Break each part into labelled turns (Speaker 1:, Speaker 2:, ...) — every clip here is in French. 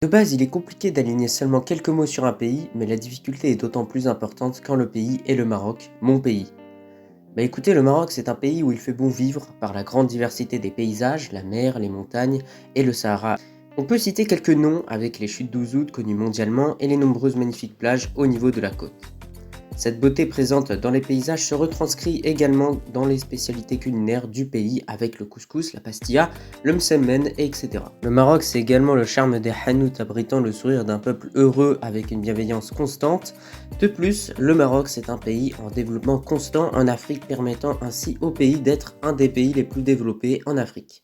Speaker 1: De base, il est compliqué d'aligner seulement quelques mots sur un pays, mais la difficulté est d'autant plus importante quand le pays est le Maroc, mon pays. Écoutez, le Maroc c'est un pays où il fait bon vivre par la grande diversité des paysages, la mer, les montagnes et le Sahara. On peut citer quelques noms avec les chutes d'Ouzoud connues mondialement et les nombreuses magnifiques plages au niveau de la côte. Cette beauté présente dans les paysages se retranscrit également dans les spécialités culinaires du pays avec le couscous, la pastilla, le msemen, etc. Le Maroc, c'est également le charme des hanout abritant le sourire d'un peuple heureux avec une bienveillance constante. De plus, le Maroc, c'est un pays en développement constant en Afrique, permettant ainsi au pays d'être un des pays les plus développés en Afrique.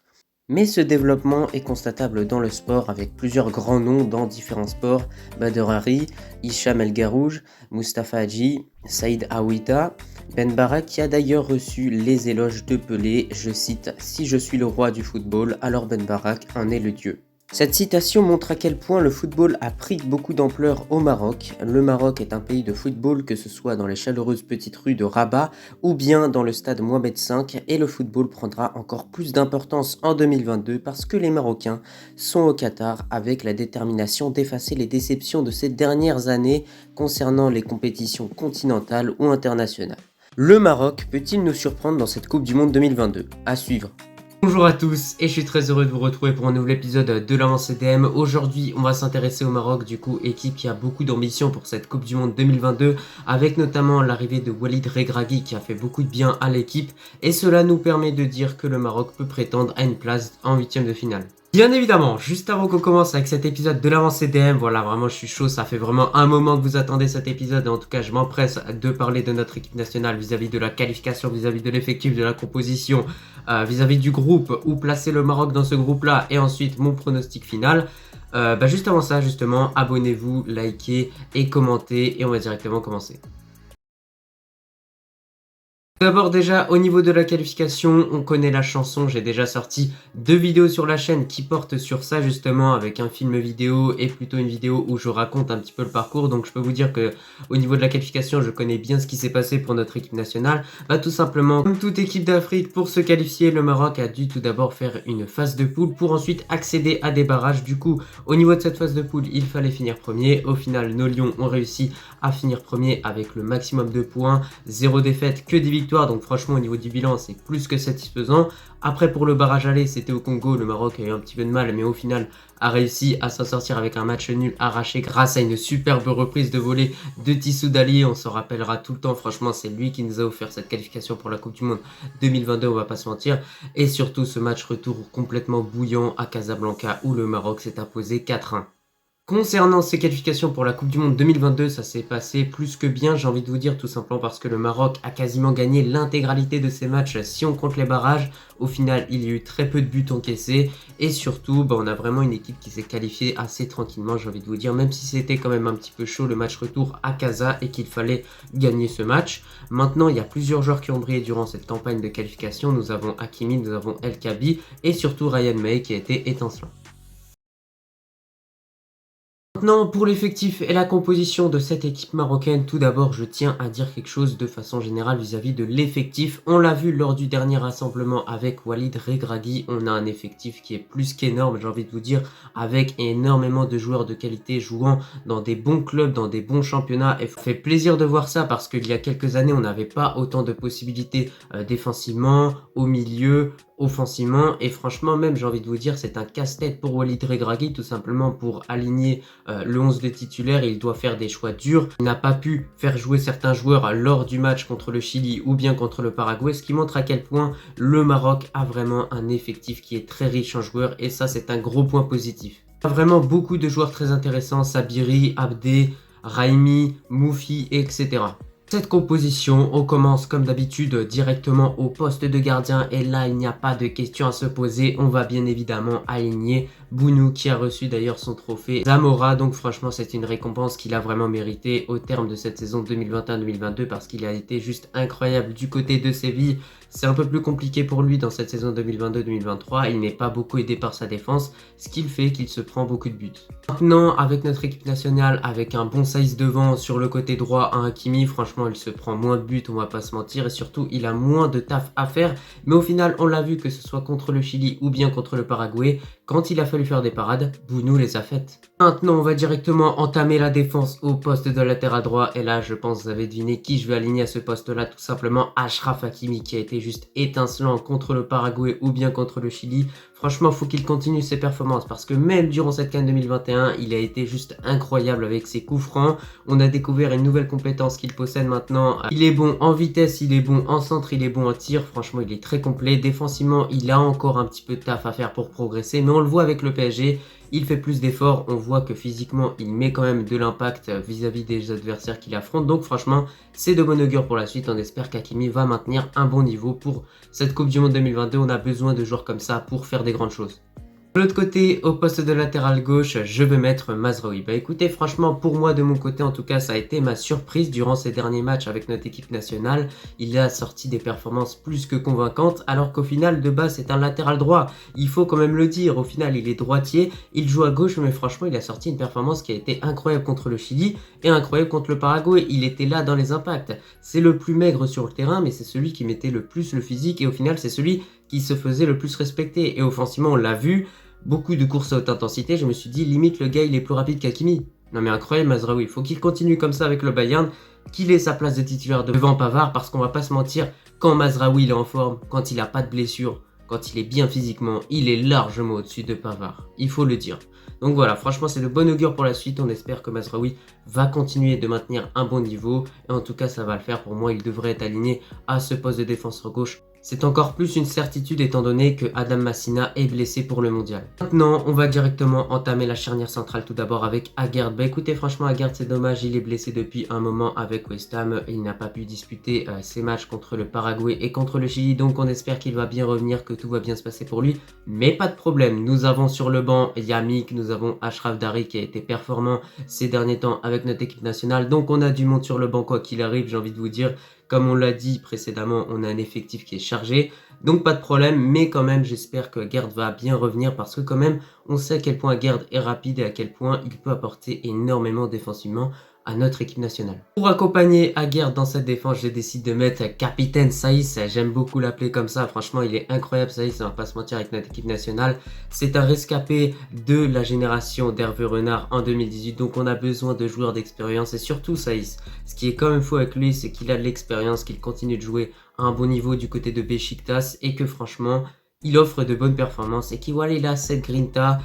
Speaker 1: Mais ce développement est constatable dans le sport avec plusieurs grands noms dans différents sports, Badr Hari, Hicham El Garouj, Mustapha Hadji, Saïd Aouita, Ben Baraka qui a d'ailleurs reçu les éloges de Pelé, je cite « Si je suis le roi du football, alors Ben Baraka en est le dieu ». Cette citation montre à quel point le football a pris beaucoup d'ampleur au Maroc. Le Maroc est un pays de football, que ce soit dans les chaleureuses petites rues de Rabat ou bien dans le stade Mohamed V, et le football prendra encore plus d'importance en 2022 parce que les Marocains sont au Qatar avec la détermination d'effacer les déceptions de ces dernières années concernant les compétitions continentales ou internationales. Le Maroc peut-il nous surprendre dans cette Coupe du Monde 2022 ? À suivre.
Speaker 2: Bonjour à tous et je suis très heureux de vous retrouver pour un nouvel épisode de l'Avance CDM. Aujourd'hui on va s'intéresser au Maroc, du coup équipe qui a beaucoup d'ambition pour cette Coupe du Monde 2022 avec notamment l'arrivée de Walid Regragui qui a fait beaucoup de bien à l'équipe et cela nous permet de dire que le Maroc peut prétendre à une place en huitième de finale. Bien évidemment, juste avant qu'on commence avec cet épisode de l'Avance CDM, voilà, vraiment je suis chaud, ça fait vraiment un moment que vous attendez cet épisode et en tout cas je m'empresse de parler de notre équipe nationale vis-à-vis de la qualification, vis-à-vis de l'effectif, de la composition, vis-à-vis du groupe, où placer le Maroc dans ce groupe-là et ensuite mon pronostic final. Juste avant ça, justement, abonnez-vous, likez et commentez et on va directement commencer. D'abord déjà au niveau de la qualification, on connaît la chanson, j'ai déjà sorti 2 vidéos sur la chaîne qui portent sur ça justement avec un film vidéo et plutôt une vidéo où je raconte un petit peu le parcours. Donc je peux vous dire que au niveau de la qualification, je connais bien ce qui s'est passé pour notre équipe nationale. Tout simplement, comme toute équipe d'Afrique, pour se qualifier, le Maroc a dû tout d'abord faire une phase de poule pour ensuite accéder à des barrages. Du coup, au niveau de cette phase de poule, il fallait finir premier. Au final, nos Lions ont réussi à finir premier avec le maximum de points, 0 défaite, que des victoires. Donc franchement au niveau du bilan c'est plus que satisfaisant. Après pour le barrage aller c'était au Congo, le Maroc a eu un petit peu de mal mais au final a réussi à s'en sortir avec un match nul arraché grâce à une superbe reprise de volée de Tissou Dali. On s'en rappellera tout le temps, franchement c'est lui qui nous a offert cette qualification pour la Coupe du Monde 2022, on va pas se mentir. Et surtout ce match retour complètement bouillant à Casablanca où le Maroc s'est imposé 4-1. Concernant ces qualifications pour la Coupe du Monde 2022, ça s'est passé plus que bien, j'ai envie de vous dire, tout simplement parce que le Maroc a quasiment gagné l'intégralité de ses matchs si on compte les barrages. Au final, il y a eu très peu de buts encaissés et surtout, on a vraiment une équipe qui s'est qualifiée assez tranquillement, j'ai envie de vous dire, même si c'était quand même un petit peu chaud le match retour à Casa et qu'il fallait gagner ce match. Maintenant, il y a plusieurs joueurs qui ont brillé durant cette campagne de qualification. Nous avons Hakimi, nous avons El Kabi et surtout Ryan May qui a été étincelant. Maintenant, pour l'effectif et la composition de cette équipe marocaine, tout d'abord, je tiens à dire quelque chose de façon générale vis-à-vis de l'effectif. On l'a vu lors du dernier rassemblement avec Walid Regragui, on a un effectif qui est plus qu'énorme, j'ai envie de vous dire, avec énormément de joueurs de qualité jouant dans des bons clubs, dans des bons championnats. Et ça fait plaisir de voir ça parce qu'il y a quelques années, on n'avait pas autant de possibilités défensivement, au milieu, offensivement, et franchement même j'ai envie de vous dire c'est un casse-tête pour Walid Regragui, tout simplement pour aligner le 11 de titulaire. Il doit faire des choix durs, il n'a pas pu faire jouer certains joueurs lors du match contre le Chili ou bien contre le Paraguay, ce qui montre à quel point le Maroc a vraiment un effectif qui est très riche en joueurs et ça c'est un gros point positif. Il y a vraiment beaucoup de joueurs très intéressants, Sabiri, Abdé, Raimi, Moufi, etc. Cette composition, on commence comme d'habitude directement au poste de gardien et là il n'y a pas de question à se poser, on va bien évidemment aligner Bounou qui a reçu d'ailleurs son trophée Zamora, donc franchement c'est une récompense qu'il a vraiment mérité au terme de cette saison 2021-2022 parce qu'il a été juste incroyable du côté de Séville. C'est un peu plus compliqué pour lui dans cette saison 2022-2023, il n'est pas beaucoup aidé par sa défense, ce qui fait qu'il se prend beaucoup de buts. Maintenant avec notre équipe nationale, avec un bon size devant sur le côté droit, un Hakimi, franchement il se prend moins de buts, on va pas se mentir, et surtout il a moins de taf à faire, mais au final on l'a vu que ce soit contre le Chili ou bien contre le Paraguay, quand il a fallu faire des parades, Bounou les a faites. Maintenant, on va directement entamer la défense au poste de latéral droit. Et là, je pense que vous avez deviné qui je vais aligner à ce poste-là. Tout simplement, Achraf Hakimi qui a été juste étincelant contre le Paraguay ou bien contre le Chili. Franchement, faut qu'il continue ses performances parce que même durant cette CAN 2021, il a été juste incroyable avec ses coups francs. On a découvert une nouvelle compétence qu'il possède maintenant. Il est bon en vitesse, il est bon en centre, il est bon en tir. Franchement, il est très complet. Défensivement, il a encore un petit peu de taf à faire pour progresser, mais on le voit avec le PSG. Il fait plus d'efforts, on voit que physiquement il met quand même de l'impact vis-à-vis des adversaires qu'il affronte. Donc franchement, c'est de bon augure pour la suite. On espère qu'Hakimi va maintenir un bon niveau pour cette Coupe du Monde 2022. On a besoin de joueurs comme ça pour faire des grandes choses. De l'autre côté, au poste de latéral gauche, je vais mettre Mazraoui. Bah écoutez, franchement, pour moi, de mon côté, en tout cas, ça a été ma surprise durant ces derniers matchs avec notre équipe nationale. Il a sorti des performances plus que convaincantes, alors qu'au final, de base, c'est un latéral droit. Il faut quand même le dire, au final, il est droitier, il joue à gauche, mais franchement, il a sorti une performance qui a été incroyable contre le Chili et incroyable contre le Paraguay. Il était là dans les impacts. C'est le plus maigre sur le terrain, mais c'est celui qui mettait le plus le physique, et au final, c'est celui qui se faisait le plus respecter. Et offensivement, on l'a vu. Beaucoup de courses à haute intensité, je me suis dit limite le gars il est plus rapide qu'Hakimi. Non mais incroyable Mazraoui, il faut qu'il continue comme ça avec le Bayern, qu'il ait sa place de titulaire devant Pavard parce qu'on va pas se mentir, quand Mazraoui il est en forme, quand il a pas de blessure, quand il est bien physiquement, il est largement au-dessus de Pavard, il faut le dire. Donc voilà, franchement c'est de bon augure pour la suite, on espère que Mazraoui va continuer de maintenir un bon niveau et en tout cas ça va le faire, pour moi il devrait être aligné à ce poste de défenseur gauche. C'est encore plus une certitude étant donné que Adam Massina est blessé pour le mondial. Maintenant, on va directement entamer la charnière centrale tout d'abord avec Aguerd. Bah écoutez, franchement, Aguerd, c'est dommage, il est blessé depuis un moment avec West Ham. Il n'a pas pu disputer ses matchs contre le Paraguay et contre le Chili, donc on espère qu'il va bien revenir, que tout va bien se passer pour lui. Mais pas de problème, nous avons sur le banc Yamik, nous avons Achraf Dari qui a été performant ces derniers temps avec notre équipe nationale. Donc on a du monde sur le banc quoi qu'il arrive, j'ai envie de vous dire. Comme on l'a dit précédemment, on a un effectif qui est chargé, donc pas de problème, mais quand même j'espère que Aguerd va bien revenir parce que quand même on sait à quel point Aguerd est rapide et à quel point il peut apporter énormément défensivement à notre équipe nationale. Pour accompagner Aguerd dans cette défense, j'ai décidé de mettre capitaine Saïs. J'aime beaucoup l'appeler comme ça, franchement il est incroyable Saïs, on va pas se mentir avec notre équipe nationale. C'est un rescapé de la génération d'Hervé Renard en 2018, donc on a besoin de joueurs d'expérience et surtout Saïs. Ce qui est quand même fou avec lui, c'est qu'il a de l'expérience, qu'il continue de jouer à un bon niveau du côté de Beşiktaş et que franchement il offre de bonnes performances et qu'il voilà, il a cette grinta.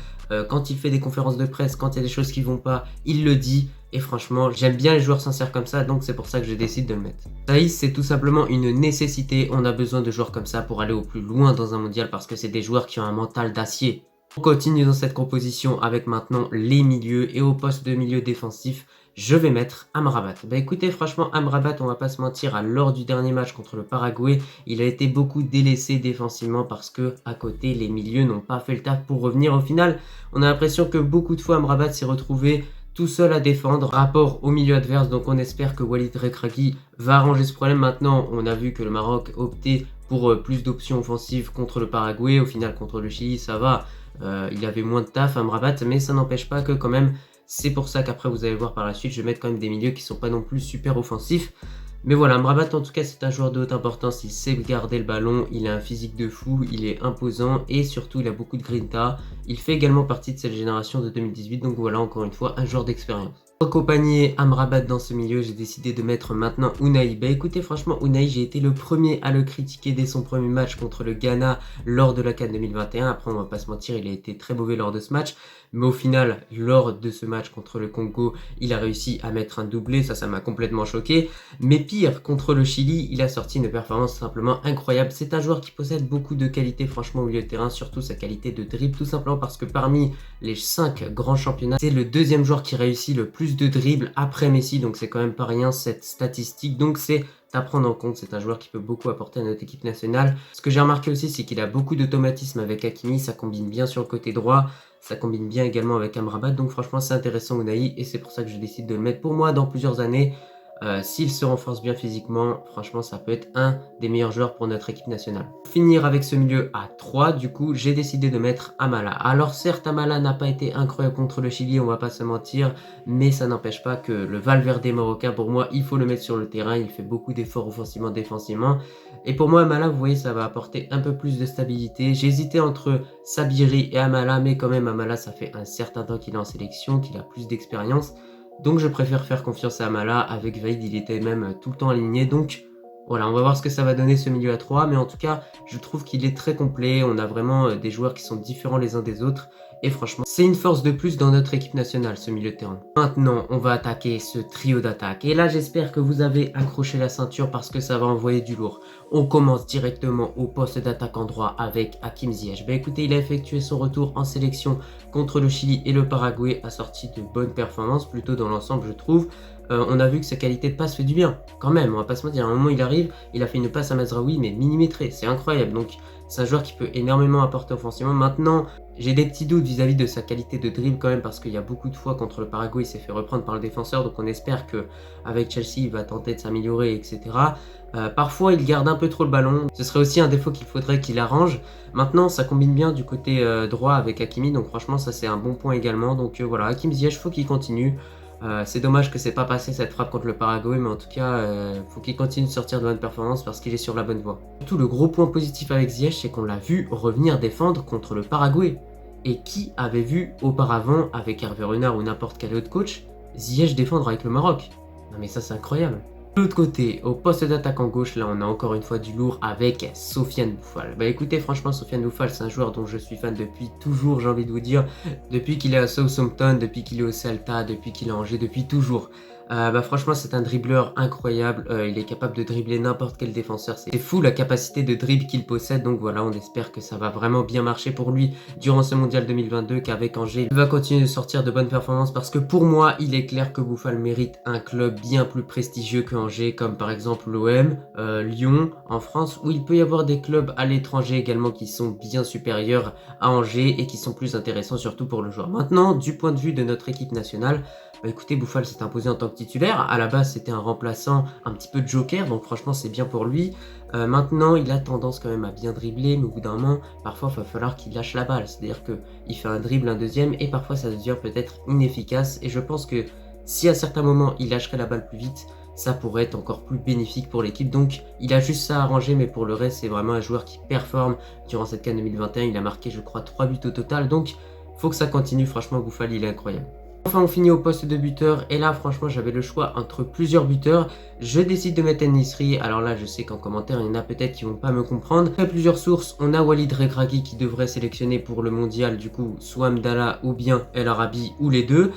Speaker 2: Quand il fait des conférences de presse, quand il y a des choses qui vont pas, il le dit. Et franchement, j'aime bien les joueurs sincères comme ça, donc c'est pour ça que je décide de le mettre. Saïs, c'est tout simplement une nécessité. On a besoin de joueurs comme ça pour aller au plus loin dans un mondial parce que c'est des joueurs qui ont un mental d'acier. On continue dans cette composition avec maintenant les milieux et au poste de milieu défensif, je vais mettre Amrabat. Bah écoutez, franchement, Amrabat, on va pas se mentir, lors du dernier match contre le Paraguay, il a été beaucoup délaissé défensivement parce que à côté, les milieux n'ont pas fait le taf pour revenir. Au final, on a l'impression que beaucoup de fois Amrabat s'est retrouvé tout seul à défendre rapport au milieu adverse, donc on espère que Walid Regragui va arranger ce problème. Maintenant, on a vu que le Maroc optait pour plus d'options offensives contre le Paraguay. Au final, contre le Chili, ça va. Il avait moins de taf Amrabat, mais ça n'empêche pas que quand même, c'est pour ça qu'après vous allez voir par la suite, je vais mettre quand même des milieux qui sont pas non plus super offensifs. Mais voilà, Amrabat en tout cas c'est un joueur de haute importance, il sait garder le ballon, il a un physique de fou, il est imposant et surtout il a beaucoup de grinta. Il fait également partie de cette génération de 2018, donc voilà encore une fois un joueur d'expérience. Pour accompagner Amrabat dans ce milieu, j'ai décidé de mettre maintenant Unai. Bah écoutez, franchement, Unai, j'ai été le premier à le critiquer dès son premier match contre le Ghana lors de la CAN 2021. Après, on va pas se mentir, il a été très mauvais lors de ce match. Mais au final, lors de ce match contre le Congo, il a réussi à mettre un doublé. Ça m'a complètement choqué. Mais pire, contre le Chili, il a sorti une performance simplement incroyable. C'est un joueur qui possède beaucoup de qualités, franchement, au milieu de terrain. Surtout sa qualité de dribble, tout simplement parce que parmi les 5 grands championnats, c'est le deuxième joueur qui réussit le plus de dribble après Messi, donc c'est quand même pas rien cette statistique, donc c'est à prendre en compte. C'est un joueur qui peut beaucoup apporter à notre équipe nationale. Ce que j'ai remarqué aussi, c'est qu'il a beaucoup d'automatisme avec Hakimi, ça combine bien sur le côté droit, ça combine bien également avec Amrabat, donc franchement c'est intéressant Unai et c'est pour ça que je décide de le mettre pour moi dans plusieurs années. S'il se renforce bien physiquement, franchement, ça peut être un des meilleurs joueurs pour notre équipe nationale. Pour finir avec ce milieu à 3, du coup, j'ai décidé de mettre Amala. Alors certes, Amala n'a pas été incroyable contre le Chili, on va pas se mentir, mais ça n'empêche pas que le Valverde marocain, pour moi, il faut le mettre sur le terrain. Il fait beaucoup d'efforts offensivement, défensivement. Et pour moi, Amala, vous voyez, ça va apporter un peu plus de stabilité. J'ai hésité entre Sabiri et Amala, mais quand même, Amala, ça fait un certain temps qu'il est en sélection, qu'il a plus d'expérience. Donc je préfère faire confiance à Amala. Avec Vaïd, il était même tout le temps aligné. Donc voilà, on va voir ce que ça va donner ce milieu à 3. Mais en tout cas, je trouve qu'il est très complet. On a vraiment des joueurs qui sont différents les uns des autres. Et franchement, c'est une force de plus dans notre équipe nationale, ce milieu de terrain. Maintenant, on va attaquer ce trio d'attaque. Et là, j'espère que vous avez accroché la ceinture parce que ça va envoyer du lourd. On commence directement au poste d'attaquant droit avec Hakim Ziyech. Bah écoutez, il a effectué son retour en sélection contre le Chili et le Paraguay, assorti de bonnes performances, plutôt dans l'ensemble, je trouve. On a vu que sa qualité de passe fait du bien, quand même, on va pas se mentir. À un moment, il arrive, il a fait une passe à Mazraoui, mais millimétrée, c'est incroyable. Donc, c'est un joueur qui peut énormément apporter offensivement. Maintenant, j'ai des petits doutes vis-à-vis de sa qualité de dribble quand même, parce qu'il y a beaucoup de fois contre le Paraguay, il s'est fait reprendre par le défenseur, donc on espère qu'avec Chelsea, il va tenter de s'améliorer, etc. Parfois, il garde un peu trop le ballon. Ce serait aussi un défaut qu'il faudrait qu'il arrange. Maintenant, ça combine bien du côté droit avec Hakimi, donc franchement, ça c'est un bon point également. Donc voilà, Hakim Ziyech, faut qu'il continue. C'est dommage que c'est pas passé cette frappe contre le Paraguay, mais en tout cas, faut qu'il continue de sortir de bonnes performances parce qu'il est sur la bonne voie. Surtout, le gros point positif avec Ziyech, c'est qu'on l'a vu revenir défendre contre le Paraguay. Et qui avait vu auparavant, avec Hervé Renard ou n'importe quel autre coach, Ziyech défendre avec le Maroc? Non mais ça c'est incroyable. De l'autre côté, au poste d'attaquant gauche, là on a encore une fois du lourd avec Sofiane Boufal. Bah écoutez, franchement, Sofiane Boufal, c'est un joueur dont je suis fan depuis toujours, j'ai envie de vous dire. Depuis qu'il est à Southampton, depuis qu'il est au Celta, depuis qu'il est à Angers, depuis toujours. Bah franchement, c'est un dribbleur incroyable. Il est capable de dribbler n'importe quel défenseur. C'est fou la capacité de dribble qu'il possède. Donc voilà, on espère que ça va vraiment bien marcher pour lui durant ce mondial 2022, qu'avec Angers, il va continuer de sortir de bonnes performances parce que pour moi, il est clair que Boufal mérite un club bien plus prestigieux que Angers, comme par exemple l'OM, Lyon en France, où il peut y avoir des clubs à l'étranger également qui sont bien supérieurs à Angers et qui sont plus intéressants surtout pour le joueur. Maintenant, du point de vue de notre équipe nationale, bah écoutez, Boufal s'est imposé en tant que titulaire. À la base, c'était un remplaçant, un petit peu de joker, donc franchement, c'est bien pour lui. Maintenant, il a tendance quand même à bien dribbler, mais au bout d'un moment, parfois, il va falloir qu'il lâche la balle. C'est-à-dire qu'il fait un dribble, un deuxième, et parfois, ça devient peut-être inefficace. Et je pense que si à certains moments, il lâcherait la balle plus vite, ça pourrait être encore plus bénéfique pour l'équipe. Donc, il a juste ça à arranger, mais pour le reste, c'est vraiment un joueur qui performe. Durant cette CAN 2021, il a marqué, je crois, 3 buts au total. Donc, faut que ça continue. Franchement, Boufal, il est incroyable. Enfin, on finit au poste de buteur. Et là, franchement, j'avais le choix entre plusieurs buteurs. Je décide de mettre En-Nesyri. Alors là, je sais qu'en commentaire, il y en a peut-être qui vont pas me comprendre. Il y a plusieurs sources. On a Walid Regragui qui devrait sélectionner pour le mondial, du coup, soit Amdallah ou bien El Arabi ou les deux.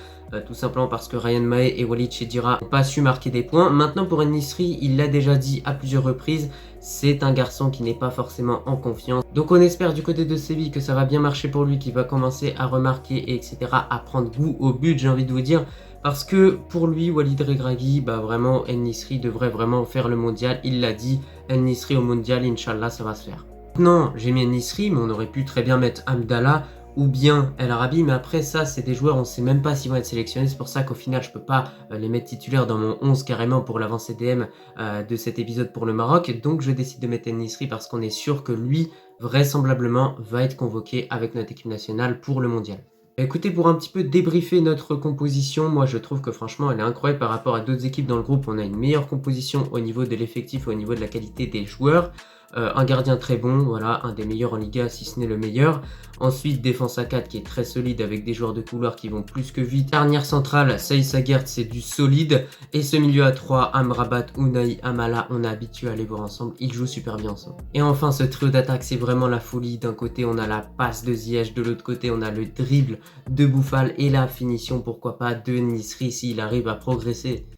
Speaker 2: Tout simplement parce que Ryan Mahé et Walid Chedira n'ont pas su marquer des points. Maintenant, pour En-Nesyri, il l'a déjà dit à plusieurs reprises, c'est un garçon qui n'est pas forcément en confiance. Donc on espère du côté de Séville que ça va bien marcher pour lui, qu'il va commencer à remarquer, etc., à prendre goût au but, j'ai envie de vous dire. Parce que pour lui, Walid Regragui, bah vraiment, En-Nesyri devrait vraiment faire le mondial. Il l'a dit, En-Nesyri au mondial, Inch'Allah, ça va se faire. Maintenant, j'ai mis En-Nesyri, mais on aurait pu très bien mettre Amdallah ou bien El Arabi, mais après ça, c'est des joueurs, on sait même pas s'ils vont être sélectionnés. C'est pour ça qu'au final, je peux pas les mettre titulaires dans mon 11 carrément pour l'avant-CDM de cet épisode pour le Maroc. Donc je décide de mettre En-Nesyri parce qu'on est sûr que lui, vraisemblablement, va être convoqué avec notre équipe nationale pour le mondial. Écoutez, pour un petit peu débriefer notre composition, moi je trouve que franchement elle est incroyable par rapport à d'autres équipes dans le groupe. On a une meilleure composition au niveau de l'effectif, au niveau de la qualité des joueurs. Un gardien très bon, voilà, un des meilleurs en Liga, si ce n'est le meilleur. Ensuite, défense à 4 qui est très solide avec des joueurs de couloir qui vont plus que vite. Dernière centrale, Saïd Saguert, c'est du solide. Et ce milieu à 3, Amrabat, Unai, Amala, on est habitué à les voir ensemble. Ils jouent super bien ensemble. Et enfin, ce trio d'attaque, c'est vraiment la folie. D'un côté, on a la passe de Ziyech, de l'autre côté, on a le dribble de Boufal et la finition, pourquoi pas, de En-Nesyri s'il arrive à progresser.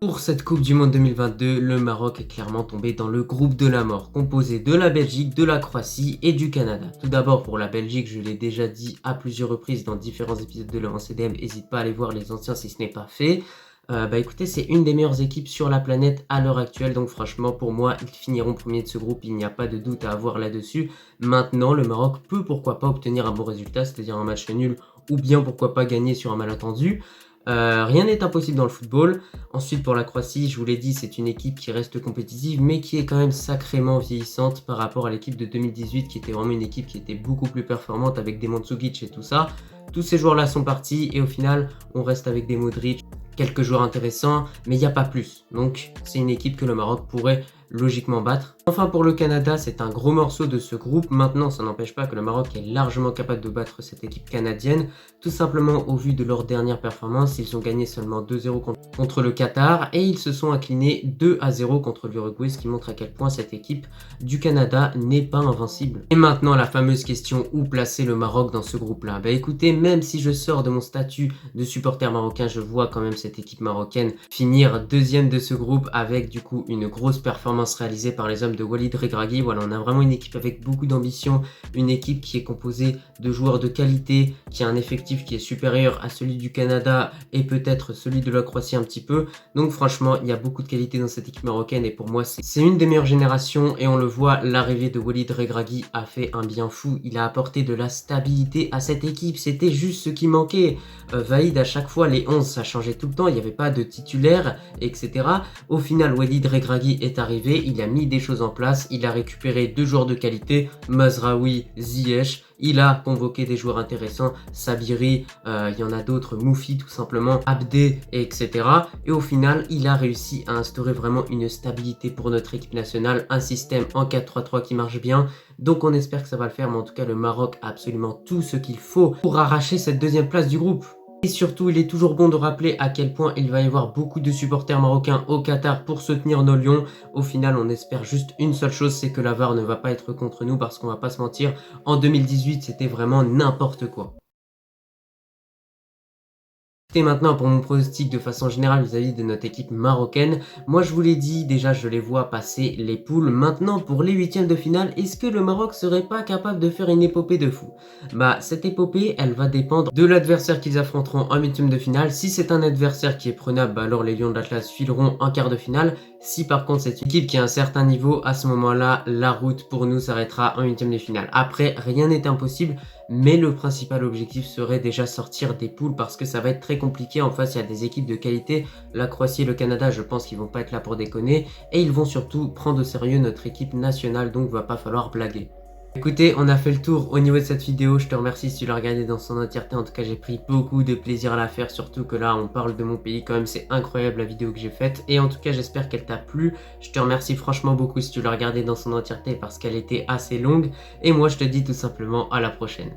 Speaker 2: Pour cette Coupe du Monde 2022, le Maroc est clairement tombé dans le groupe de la mort, composé de la Belgique, de la Croatie et du Canada. Tout d'abord pour la Belgique, je l'ai déjà dit à plusieurs reprises dans différents épisodes de l'Avant CDM, n'hésite pas à aller voir les anciens si ce n'est pas fait. Bah écoutez, c'est une des meilleures équipes sur la planète à l'heure actuelle, donc franchement pour moi, ils finiront premiers de ce groupe, il n'y a pas de doute à avoir là-dessus. Maintenant, le Maroc peut pourquoi pas obtenir un bon résultat, c'est-à-dire un match nul, ou bien pourquoi pas gagner sur un malentendu. Rien n'est impossible dans le football. Ensuite, pour la Croatie, je vous l'ai dit, c'est une équipe qui reste compétitive, mais qui est quand même sacrément vieillissante par rapport à l'équipe de 2018, qui était vraiment une équipe qui était beaucoup plus performante avec des Mandzukic et tout ça. Tous ces joueurs-là sont partis et au final, on reste avec des Modric, quelques joueurs intéressants, mais il n'y a pas plus. Donc, c'est une équipe que le Maroc pourrait logiquement battre. Enfin, pour le Canada, c'est un gros morceau de ce groupe. Maintenant, ça n'empêche pas que le Maroc est largement capable de battre cette équipe canadienne, tout simplement au vu de leur dernière performance. Ils ont gagné seulement 2-0 contre le Qatar et ils se sont inclinés 2-0 contre l'Uruguay, ce qui montre à quel point cette équipe du Canada n'est pas invincible. Et maintenant, la fameuse question, où placer le Maroc dans ce groupe-là? Bah écoutez, même si je sors de mon statut de supporter marocain, je vois quand même cette équipe marocaine finir deuxième de ce groupe avec du coup une grosse performance réalisée par les hommes de Walid Regragui. Voilà, on a vraiment une équipe avec beaucoup d'ambition, une équipe qui est composée de joueurs de qualité, qui a un effectif qui est supérieur à celui du Canada et peut-être celui de la Croatie un petit peu. Donc franchement, il y a beaucoup de qualité dans cette équipe marocaine et pour moi, c'est une des meilleures générations et on le voit, l'arrivée de Walid Regragui a fait un bien fou. Il a apporté de la stabilité à cette équipe, c'était juste ce qui manquait. Vaïd, à chaque fois, les 11, ça changeait tout le temps, il n'y avait pas de titulaire, etc. Au final, Walid Regragui est arrivé, il a mis des choses en place, il a récupéré 2 joueurs de qualité, Mazraoui, Ziyech, il a convoqué des joueurs intéressants, Sabiri, il y en a d'autres, Moufi tout simplement, Abdé, etc. Et au final, il a réussi à instaurer vraiment une stabilité pour notre équipe nationale, un système en 4-3-3 qui marche bien. Donc on espère que ça va le faire, mais en tout cas le Maroc a absolument tout ce qu'il faut pour arracher cette deuxième place du groupe. Et surtout, il est toujours bon de rappeler à quel point il va y avoir beaucoup de supporters marocains au Qatar pour soutenir nos Lions. Au final, on espère juste une seule chose, c'est que la VAR ne va pas être contre nous parce qu'on va pas se mentir, en 2018, c'était vraiment n'importe quoi. Et maintenant pour mon pronostic de façon générale vis-à-vis de notre équipe marocaine, moi je vous l'ai dit, déjà je les vois passer les poules. Maintenant pour les huitièmes de finale, est-ce que le Maroc serait pas capable de faire une épopée de fou? Bah cette épopée, elle va dépendre de l'adversaire qu'ils affronteront en huitième de finale. Si c'est un adversaire qui est prenable, bah alors les Lions de l'Atlas fileront en quart de finale. Si par contre c'est une équipe qui a un certain niveau, à ce moment-là, la route pour nous s'arrêtera en huitième de finale. Après, rien n'est impossible, mais le principal objectif serait déjà sortir des poules parce que ça va être très compliqué. En face, il y a des équipes de qualité. La Croatie et le Canada, je pense qu'ils vont pas être là pour déconner. Et ils vont surtout prendre au sérieux notre équipe nationale, donc va pas falloir blaguer. Écoutez, on a fait le tour au niveau de cette vidéo, je te remercie si tu l'as regardé dans son entièreté, en tout cas j'ai pris beaucoup de plaisir à la faire, surtout que là on parle de mon pays quand même, c'est incroyable la vidéo que j'ai faite, et en tout cas j'espère qu'elle t'a plu, je te remercie franchement beaucoup si tu l'as regardé dans son entièreté parce qu'elle était assez longue, et moi je te dis tout simplement à la prochaine.